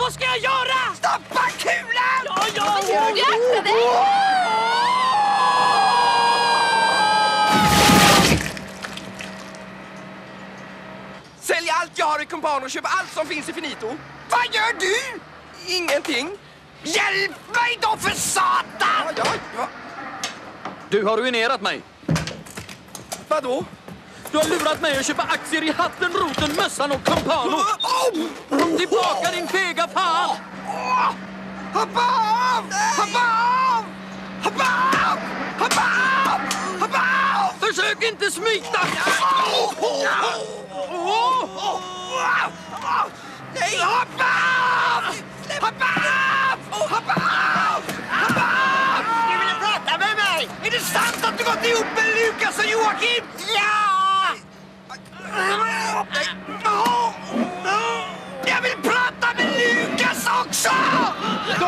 Vad ska jag göra? Stoppa kulan! Ja. Du akta dig! Sälj allt jag har i kumpan och köp allt som finns i Finito. Vad gör du? Ingenting. Hjälp mig då för satan! Ja. Du har ruinerat mig. Vadå? Du har lurat mig att köpa aktier i hatten, roten, mössan och Campano. Tillbaka din fega fan! Hoppa av! Hoppa av! Hoppa av! Hoppa av! Hoppa av! Försök inte smita! Nej, hoppa av! Hoppa av! Hoppa av! Hoppa av! Du ville prata med mig! Är det sant att du gått ihop med Lukas och Joakim? Ja! Jag vill prata med Lukas också! Då